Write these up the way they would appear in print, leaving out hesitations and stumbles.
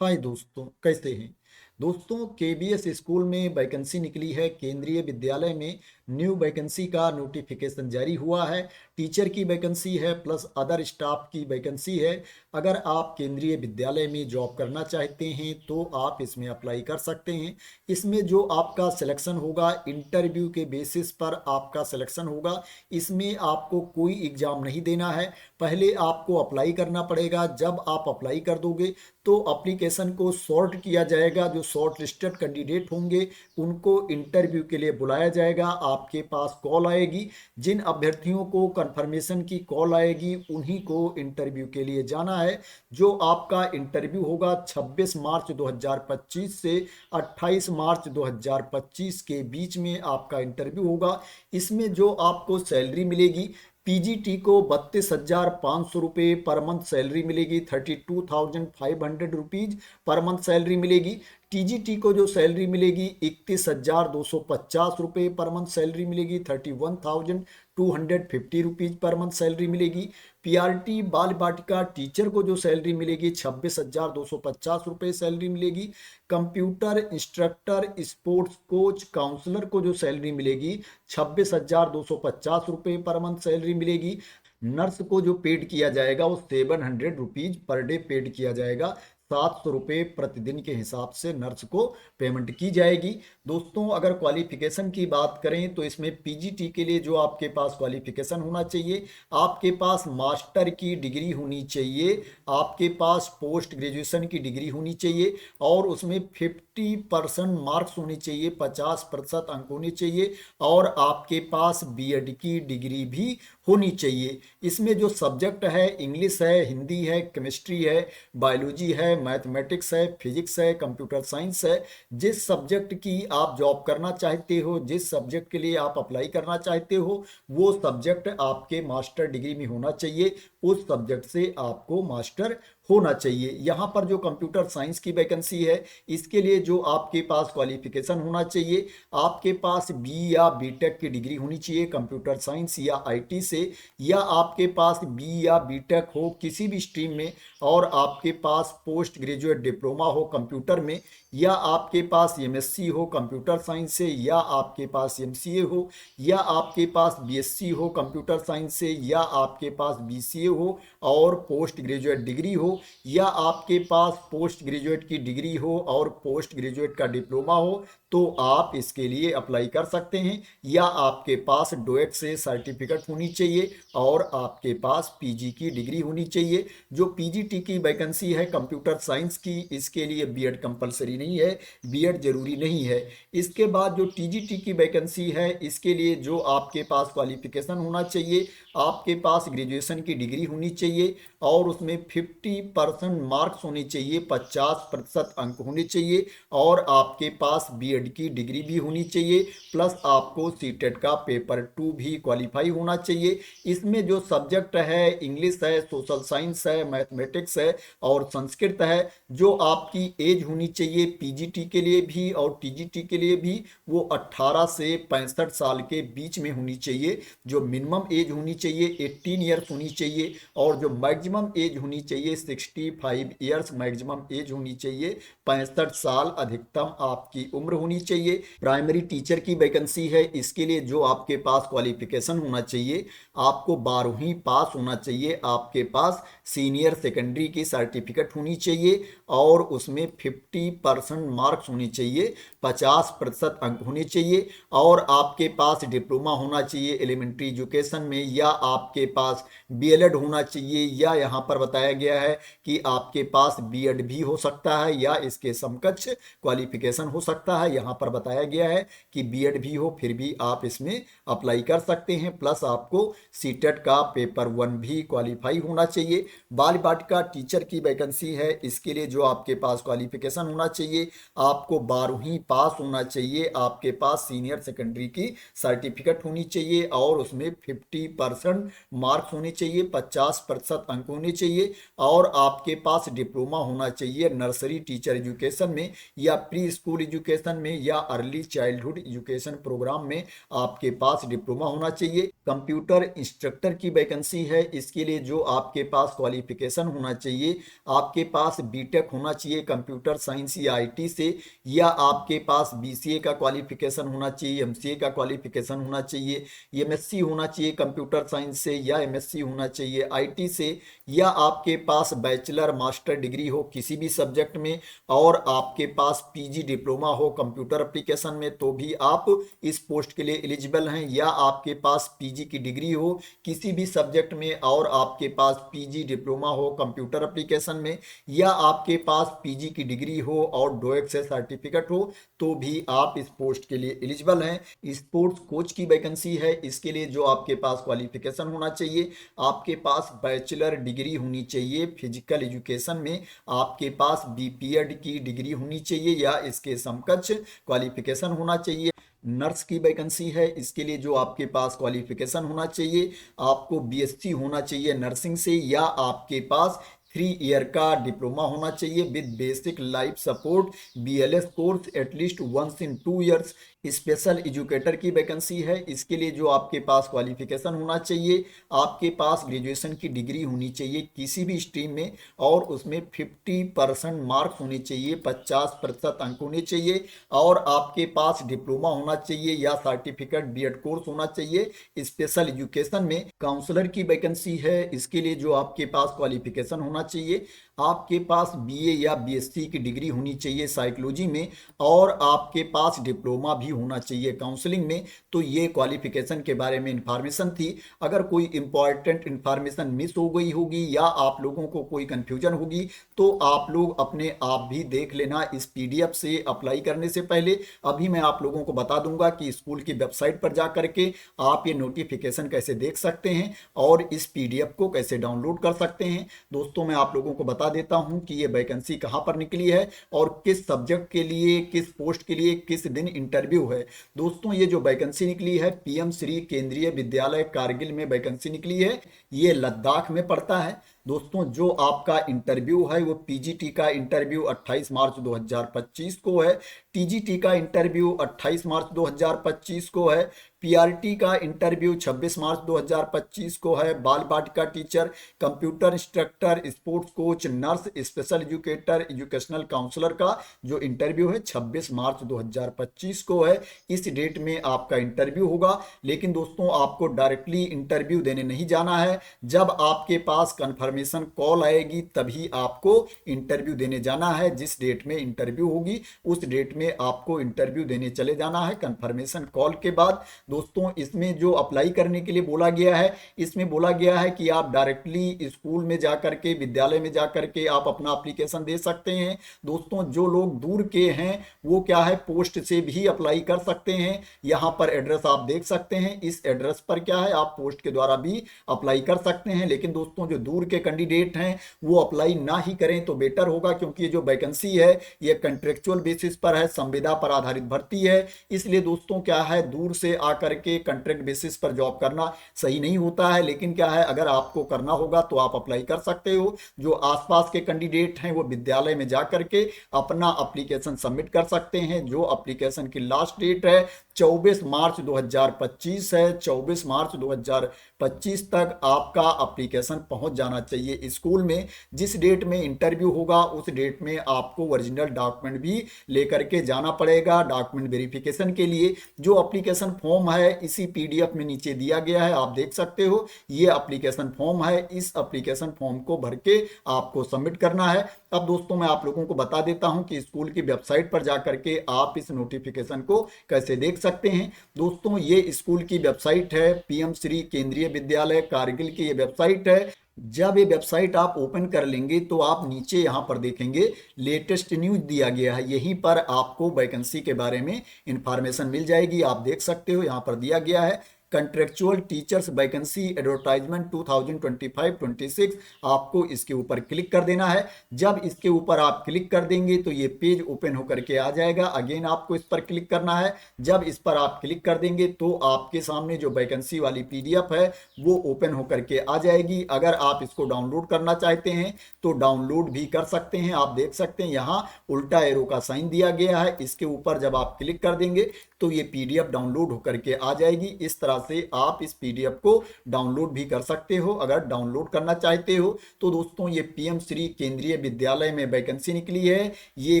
हाय दोस्तों, कैसे हैं। दोस्तों, केबीएस स्कूल में वैकेंसी निकली है। केंद्रीय विद्यालय में न्यू वैकेंसी का नोटिफिकेशन जारी हुआ है। टीचर की वैकेंसी है प्लस अदर स्टाफ की वैकेंसी है। अगर आप केंद्रीय विद्यालय में जॉब करना चाहते हैं तो आप इसमें अप्लाई कर सकते हैं। इसमें जो आपका सिलेक्शन होगा इंटरव्यू के बेसिस पर आपका सिलेक्शन होगा। इसमें आपको कोई एग्ज़ाम नहीं देना है। पहले आपको अप्लाई करना पड़ेगा। जब आप अप्लाई कर दोगे तो एप्लीकेशन को सॉर्ट किया जाएगा। जो शॉर्ट लिस्टेड कैंडिडेट होंगे उनको इंटरव्यू के लिए बुलाया जाएगा। आपके पास कॉल आएगी। जिन अभ्यर्थियों को कंफर्मेशन की कॉल आएगी उन्हीं को इंटरव्यू के लिए जाना है। जो आपका इंटरव्यू होगा 26 मार्च 2025 से 28 मार्च 2025 के बीच में आपका इंटरव्यू होगा। इसमें जो आपको सैलरी मिलेगी, पीजीटी को 32,500 रुपये पर मंथ सैलरी मिलेगी। 32,500 रुपीज़ पर मंथ सैलरी मिलेगी। टीजीटी को जो सैलरी मिलेगी 31,250 रुपये पर मंथ सैलरी मिलेगी। 31,250 रुपीज़ पर मंथ सैलरी मिलेगी। पीआरटी बाल बाटिका टीचर को जो सैलरी मिलेगी 26,250 रुपये सैलरी मिलेगी। Computer instructor, sports coach, counsellor को जो सैलरी मिलेगी 26,250 रुपये पर मंथ सैलरी मिलेगी। नर्स को जो पेड किया जाएगा वो 700 रुपीज़ पर डे पेड किया जाएगा। 700 रुपये प्रतिदिन के हिसाब से नर्स को पेमेंट की जाएगी। दोस्तों, अगर क्वालिफिकेशन की बात करें तो इसमें पीजीटी के लिए जो आपके पास क्वालिफिकेशन होना चाहिए, आपके पास मास्टर की डिग्री होनी चाहिए, आपके पास पोस्ट ग्रेजुएशन की डिग्री होनी चाहिए और उसमें 50% मार्क्स होने चाहिए, 50% अंक होने चाहिए और आपके पास बीएड की डिग्री भी होनी चाहिए। इसमें जो सब्जेक्ट है इंग्लिश है, हिंदी है, केमिस्ट्री है, बायोलॉजी है, मैथमेटिक्स है, फिजिक्स है, कंप्यूटर साइंस है। जिस सब्जेक्ट की आप जॉब करना चाहते हो, जिस सब्जेक्ट के लिए आप अप्लाई करना चाहते हो, वो सब्जेक्ट आपके मास्टर डिग्री में होना चाहिए। उस सब्जेक्ट से आपको मास्टर होना चाहिए। यहाँ पर जो कंप्यूटर साइंस की वैकेंसी है इसके लिए जो आपके पास क्वालिफिकेशन होना चाहिए, आपके पास बी या बीटेक की डिग्री होनी चाहिए कंप्यूटर साइंस या आईटी से, या आपके पास बी या बीटेक हो किसी भी स्ट्रीम में और आपके पास पोस्ट ग्रेजुएट डिप्लोमा हो कंप्यूटर में, या आपके पास एमएससी हो कंप्यूटर साइंस से, या आपके पास एमसीए हो, या आपके पास बीएससी हो कंप्यूटर साइंस से, या आपके पास बीसीए हो और पोस्ट ग्रेजुएट डिग्री हो, या आपके पास पोस्ट ग्रेजुएट की डिग्री हो और पोस्ट ग्रेजुएट का डिप्लोमा हो, तो आप इसके लिए अप्लाई कर सकते हैं। या आपके पास डोएट से सर्टिफिकेट होनी चाहिए और आपके पास पीजी की डिग्री होनी चाहिए। जो पीजीटी की वैकेंसी है कंप्यूटर साइंस की, इसके लिए बीएड कंपलसरी नहीं है, बीएड जरूरी नहीं है। इसके बाद जो टीजीटी की वैकेंसी है इसके लिए जो आपके पास क्वालिफिकेशन होना चाहिए, आपके पास ग्रेजुएशन की डिग्री होनी चाहिए और उसमें 50% मार्क्स होने चाहिए, 50% अंक होने चाहिए और आपके पास बीएड की डिग्री भी होनी चाहिए, प्लस आपको सीटेट का पेपर 2 भी क्वालिफाई होना चाहिए। इसमें जो सब्जेक्ट है इंग्लिश है, सोशल साइंस है, मैथमेटिक्स है और संस्कृत है। जो आपकी एज होनी चाहिए पीजीटी के लिए भी और टीजीटी के लिए भी वो 18 से 65 साल के बीच में होनी चाहिए। जो मिनिमम एज होनी चाहिए 18 ईयर्स होनी चाहिए और जो मैक्सिमम एज होनी चाहिए 65 ईयर्स मैक्सिमम एज होनी चाहिए। 65 साल अधिकतम आपकी उम्र होनी चाहिए। प्राइमरी टीचर की वैकेंसी है, इसके लिए जो आपके पास क्वालिफिकेशन होना चाहिए, आपको 12वीं पास होना चाहिए, आपके पास सीनियर सेकेंडरी की सर्टिफिकेट होनी चाहिए और उसमें 50% मार्क्स होने चाहिए, 50% अंक होने चाहिए और आपके पास डिप्लोमा होना चाहिए एलिमेंट्री एजुकेशन में, या आपके पास बीएलएड होना चाहिए, या यहाँ पर बताया गया है कि आपके पास बीएड भी हो सकता है या इसके समकक्ष क्वालिफिकेशन हो सकता है। यहाँ पर बताया गया है कि बीएड भी हो फिर भी आप इसमें अप्लाई कर सकते हैं। प्लस आपको सीटेट का पेपर 1 भी क्वालिफाई होना चाहिए। बाल बाटिका टीचर की वैकेंसी है, इसके लिए जो आपके पास क्वालिफिकेशन होना चाहिए, आपको 12वीं पास होना चाहिए, आपके पास सीनियर सेकेंडरी की सर्टिफिकेट होनी चाहिए और उसमें 50% मार्क्स होने चाहिए, 50% अंक होने चाहिए और आपके पास डिप्लोमा होना चाहिए नर्सरी टीचर एजुकेशन में या प्री स्कूल एजुकेशन में या अर्ली चाइल्डहुड एजुकेशन प्रोग्राम में आपके पास डिप्लोमा होना चाहिए। कंप्यूटर इंस्ट्रक्टर की वैकेंसी है, इसके लिए जो आपके पास क्वालिफिकेशन होना चाहिए, आपके पास बीटेक होना चाहिए कंप्यूटर साइंस या आईटी से, या आपके पास बीसीए का क्वालिफिकेशन होना चाहिए, एमसीए का क्वालिफिकेशन होना चाहिए, एमएससी होना चाहिए कंप्यूटर साइंस से या एमएससी होना चाहिए आईटी से, या आपके पास बैचलर मास्टर डिग्री हो किसी भी सब्जेक्ट में और आपके पास पीजी डिप्लोमा हो कंप्यूटर एप्लीकेशन में तो भी आप इस पोस्ट के लिए एलिजिबल हैं, या आपके पास पीजी की डिग्री हो किसी भी सब्जेक्ट में और आपके पास पीजी डिप्लोमा हो कंप्यूटर एप्लीकेशन में, या आपके पास पीजी की डिग्री हो और डोएक से सर्टिफिकेट हो तो भी आप इस पोस्ट के लिए एलिजिबल हैं। स्पोर्ट्स कोच की वैकेंसी है, इसके लिए जो आपके पास क्वालिफिकेशन होना चाहिए, आपके पास बैचलर डिग्री होनी चाहिए फिजिकल एजुकेशन में, आपके पास बीपीएड की डिग्री होनी चाहिए या इसके समकक्ष क्वालिफिकेशन होना चाहिए। नर्स की वैकेंसी है, इसके लिए जो आपके पास क्वालिफिकेशन होना चाहिए, आपको बीएससी होना चाहिए नर्सिंग से या आपके पास 3 ईयर का डिप्लोमा होना चाहिए with basic life support BLS course at least once in 2 years. Special educator की वैकेंसी है, इसके लिए जो आपके पास क्वालिफिकेशन होना चाहिए, आपके पास ग्रेजुएशन की डिग्री होनी चाहिए किसी भी स्ट्रीम में और उसमें 50% मार्क्स होने चाहिए, 50% अंक होने चाहिए और आपके पास डिप्लोमा होना चाहिए या सर्टिफिकेट बीएड कोर्स होना चाहिए स्पेशल एजुकेशन में। काउंसलर की वैकेंसी है, इसके लिए जो आपके पास क्वालिफिकेशन होना चाहिए, आपके पास बीए या बीएससी की डिग्री होनी चाहिए साइकोलॉजी में और आपके पास डिप्लोमा भी होना चाहिए काउंसलिंग में। तो ये क्वालिफिकेशन के बारे में इंफॉर्मेशन थी। अगर कोई इंपॉर्टेंट इंफॉर्मेशन मिस हो गई होगी या आप लोगों को कोई कंफ्यूजन होगी तो आप लोग अपने आप भी देख लेना इस पीडीएफ से अप्लाई करने से पहले। अभी मैं आप लोगों को बता दूंगा कि स्कूल की वेबसाइट पर जा करके आप ये नोटिफिकेशन कैसे देख सकते हैं और इस पीडीएफ को कैसे डाउनलोड कर सकते हैं। दोस्तों मैं आप लोगों को बता देता हूं कि ये वैकेंसी कहां पर निकली है और किस सब्जेक्ट के लिए, किस पोस्ट के लिए, किस दिन इंटरव्यू है। दोस्तों ये जो वैकेंसी निकली है पीएम श्री केंद्रीय विद्यालय कारगिल में वैकेंसी निकली है, ये लद्दाख में पड़ता है। दोस्तों जो आपका इंटरव्यू है वो पीजीटी का इंटरव्यू 28 मार्च 2025 को है, टीजीटी का इंटरव्यू 28 मार्च 2025 को है, पीआरटी का इंटरव्यू 26 मार्च 2025 को है, बाल बालिका teacher, computer instructor, sports coach, nurse, special educator, educational counsellor का जो इंटरव्यू है 26 मार्च 2025 को है। इस डेट में आपका इंटरव्यू होगा। लेकिन दोस्तों आपको डायरेक्टली इंटरव्यू देने नहीं जाना है, जब आपके पास कंफर्मेशन कॉल आएगी तभी आपको इंटरव्यू देने जाना है। जिस डेट में इंटरव्यू होगी उस डेट में आपको इंटरव्यू देने चले जाना है कंफर्मेशन कॉल के बाद। दोस्तों इसमें जो अप्लाई करने के लिए बोला गया है, इसमें बोला गया है कि आप डायरेक्टली स्कूल में जाकर के, विद्यालय में जाकर के आप अपना एप्लीकेशन दे सकते हैं। दोस्तों जो लोग दूर के हैं वो क्या है पोस्ट से भी अप्लाई कर सकते हैं। यहाँ पर एड्रेस आप देख सकते हैं, इस एड्रेस पर क्या है आप पोस्ट के द्वारा भी अप्लाई कर सकते हैं। लेकिन दोस्तों जो दूर के कैंडिडेट हैं वो अप्लाई ना ही करें तो बेटर होगा, क्योंकि ये जो वैकेंसी है ये कंट्रेक्चुअल बेसिस पर है, संविदा पर आधारित भर्ती है। इसलिए दोस्तों क्या है दूर से आकर के कॉन्ट्रैक्ट बेसिस पर जॉब करना सही नहीं होता है। लेकिन क्या है अगर आपको करना होगा तो आप अप्लाई कर सकते हो। जो आसपास के कैंडिडेट हैं वो विद्यालय में जाकर के अपना एप्लीकेशन सबमिट कर सकते हैं। जो एप्लीकेशन की लास्ट डेट है 24 मार्च 2025 है। 24 मार्च 2025 तक आपका एप्लीकेशन पहुंच जाना चाहिए स्कूल में। जिस डेट में इंटरव्यू होगा उस डेट में आपको ओरिजिनल डॉक्यूमेंट भी लेकर के जाना पड़ेगा डॉक्यूमेंट वेरिफिकेशन के लिए। जो एप्लीकेशन फॉर्म है इसी पीडीएफ में नीचे दिया गया है, आप देख सकते हो। ये एप्लीकेशन फॉर्म है, इस एप्लीकेशन फॉर्म को भर के आपको सबमिट करना है। अब दोस्तों मैं आप लोगों को बता देता हूं कि स्कूल की वेबसाइट पर जाकर के आप इस नोटिफिकेशन को कैसे देख सकते हैं। दोस्तों ये स्कूल की वेबसाइट है, पीएम श्री केंद्रीय विद्यालय कारगिल की ये वेबसाइट है। जब ये वेबसाइट आप ओपन कर लेंगे तो आप नीचे यहाँ पर देखेंगे लेटेस्ट न्यूज दिया गया है, यहीं पर आपको वैकेंसी के बारे में इंफॉर्मेशन मिल जाएगी। आप देख सकते हो यहाँ पर दिया गया है कंट्रेक्चुअल टीचर्स वैकेंसी एडवर्टाइजमेंट 2025-26, आपको इसके ऊपर क्लिक कर देना है। जब इसके ऊपर आप क्लिक कर देंगे तो ये पेज ओपन होकर के आ जाएगा। अगेन आपको इस पर क्लिक करना है। जब इस पर आप क्लिक कर देंगे तो आपके सामने जो वैकेंसी वाली पीडीएफ है वो ओपन होकर के आ जाएगी। अगर आप इसको डाउनलोड करना चाहते हैं तो डाउनलोड भी कर सकते हैं। आप देख सकते हैं यहाँ उल्टा एरो का साइन दिया गया है, इसके ऊपर जब आप क्लिक कर देंगे तो ये पीडीएफ डाउनलोड होकर के आ जाएगी। इस तरह से आप इस पीडीएफ को डाउनलोड भी कर सकते हो। अगर डाउनलोड करना चाहते हो तो दोस्तों ये पीएम श्री केंद्रीय विद्यालय में वैकेंसी निकली है। ये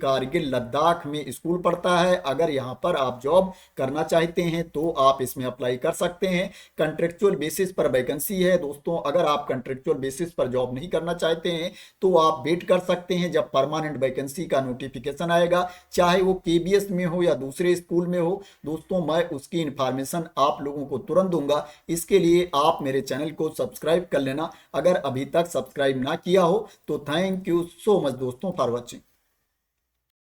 कारगिल लद्दाख में स्कूल पड़ता है। अगर यहाँ पर आप जॉब करना चाहते हैं तो आप इसमें अप्लाई कर सकते हैं। कंट्रेक्चुअल बेसिस पर वैकेंसी है दोस्तों। अगर आप कंट्रेक्चुअल बेसिस पर जॉब नहीं करना चाहते हैं तो आप वेट कर सकते हैं जब परमानेंट वैकेंसी का नोटिफिकेशन आएगा, चाहे वो केबीएस में हो या दूसरे स्कूल में हो। दोस्तों मैं उसकी इंफॉर्मेशन आप लोगों को तुरंत दूंगा। इसके लिए आप मेरे चैनल को सब्सक्राइब कर लेना अगर अभी तक सब्सक्राइब ना किया हो तो। थैंक यू सो मच दोस्तों फॉर वॉचिंग।